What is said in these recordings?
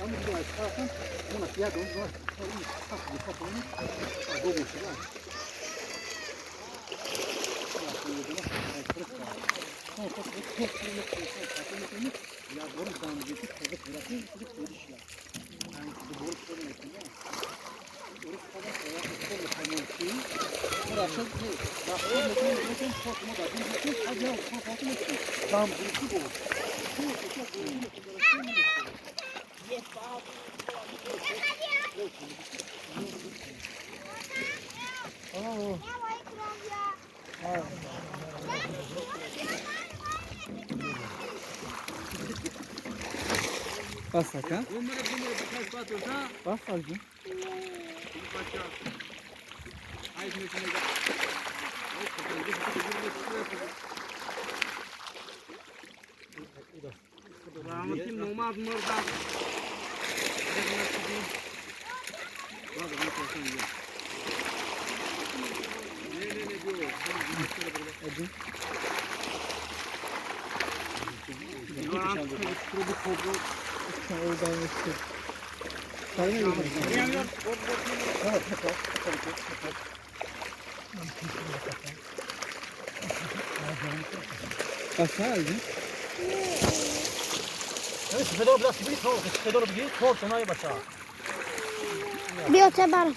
Ama bir daha çıkarsan buna siyah don var. Bas Hakan. Bas Hakan. Rahmetim nomad mırda. Oradan geçti. Sayın Hocam. Aşağı aldın. Evet, spedoro biraz gibi soğuk. Spedoro bir soğuk sana başa. Bir öte var.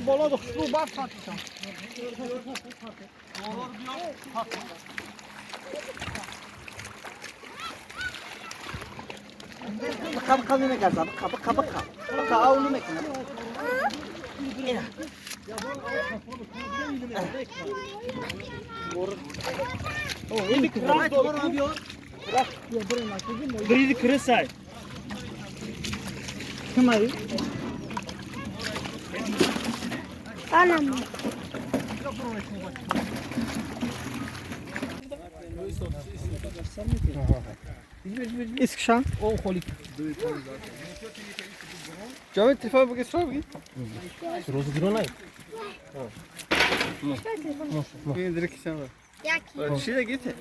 Bola dokuşlu bak satacağım. Kapı ne geldi? Kapı. Kapı avlu ne kadar? Ina. Oh, ini keras dolar abiyor. Keras ya buraya nakledin mi? Biri kırısay. Kımay. Anam. İskişan. O holik. Cavit telefon bakayım sor bakayım. Rozu gironay. Beni direkt sen var. Jaki? Şuraya getir.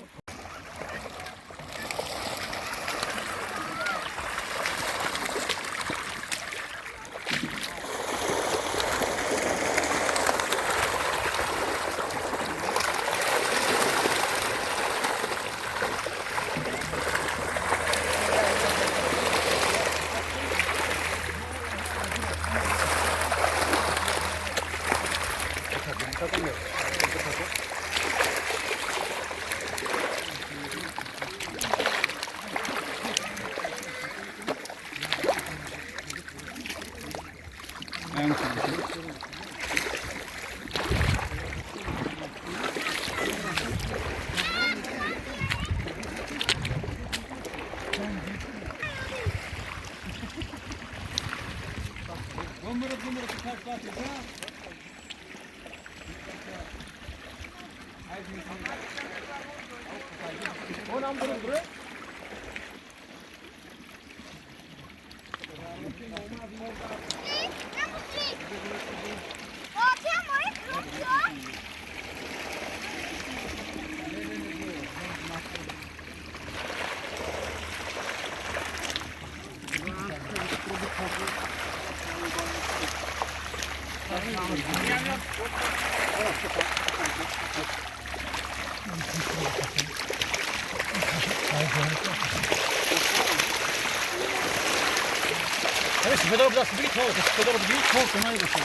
Evet, spedoro biraz gibi soğuk. Spedoro bir soğuk sana başa.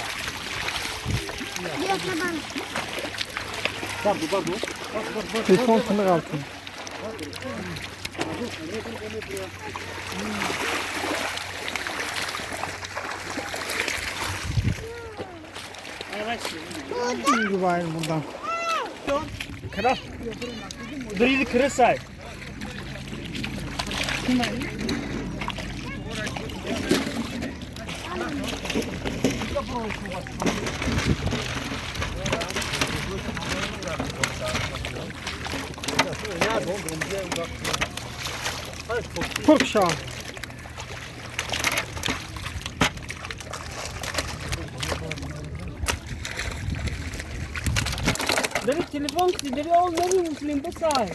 Bir öte var. Pardon. Telefon sınır altın. Şimdi var buradan. Kıras. Biri kırısay. Korkşa. Dari telefon dari all muslim besar.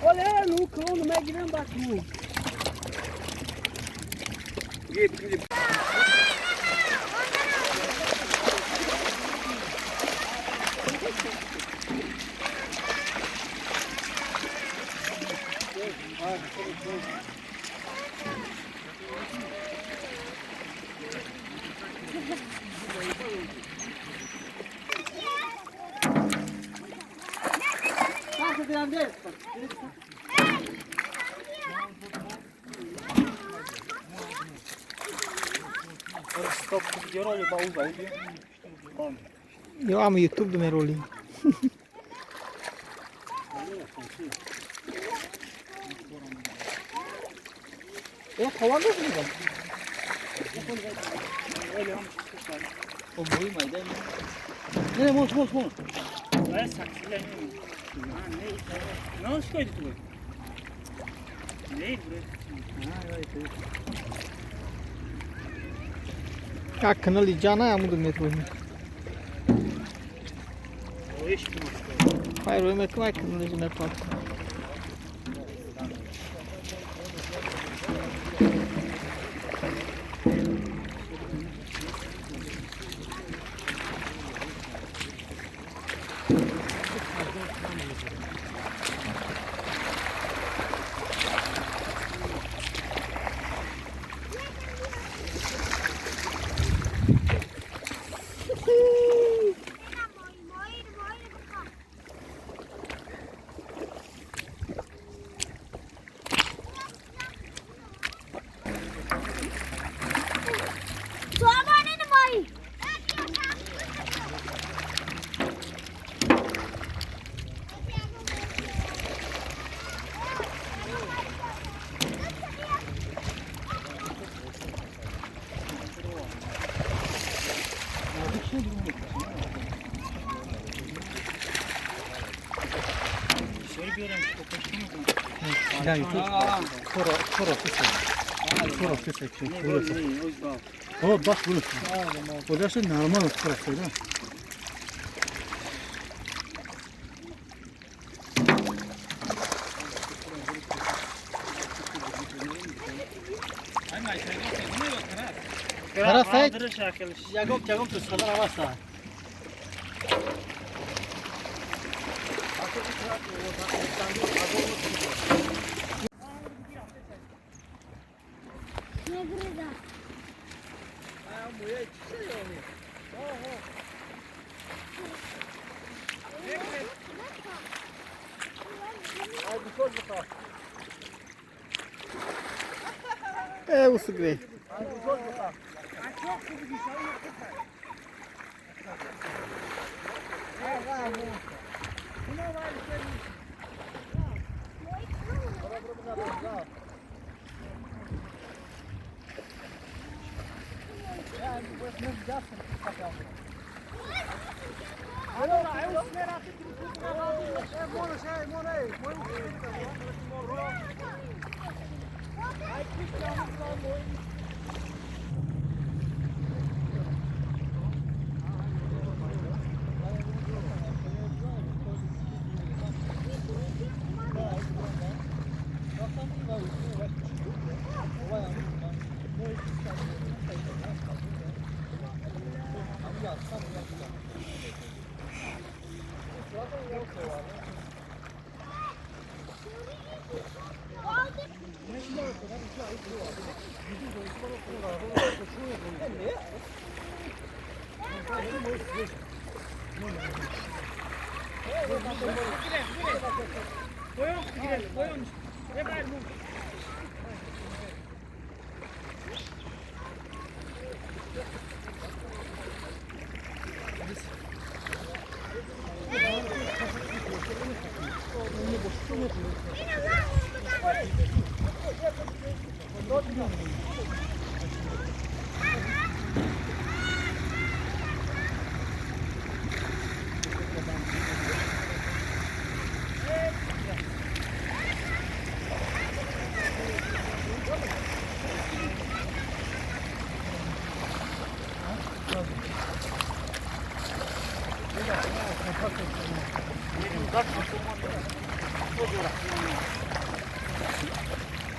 Oleh nu kau nu mai gidan bak nu. Nasıl diyorum değil. Stop video oleh bau bau dia. Eu amo YouTube do Merolinho. Kovan da mı? O boyu mayda. Ne mos. Ay saksılar. Ha ne? Ne olmuş koydu bu? Ne bu? A canalizar amo do Merolinho. O iş mi? Vai, Rui, mas como é que canaliza na porta? Ya YouTube. Koro kısık. O bak bunu. Orası normal burası da. Kara say. Dırış akılış. Jagom tu sadar avasa. Ne gırıza? É o segredo.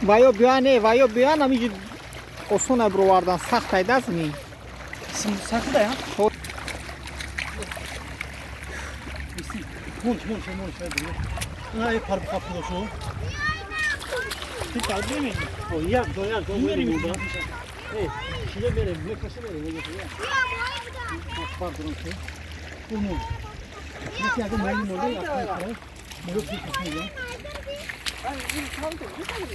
Vayo biya nami osuna brovardan sağ paydas mi? Sakı da ya. Çok. Monş. Ay park kapı da şu. Hiç kaldı mı? O yer doyar burada. Hey, şuraya verelim. Ne kaşı verelim? Pardon. Bunu. Ne kadar maymun oldu ya. Bunu tutun ya. Ben bir kaldım. Bir tane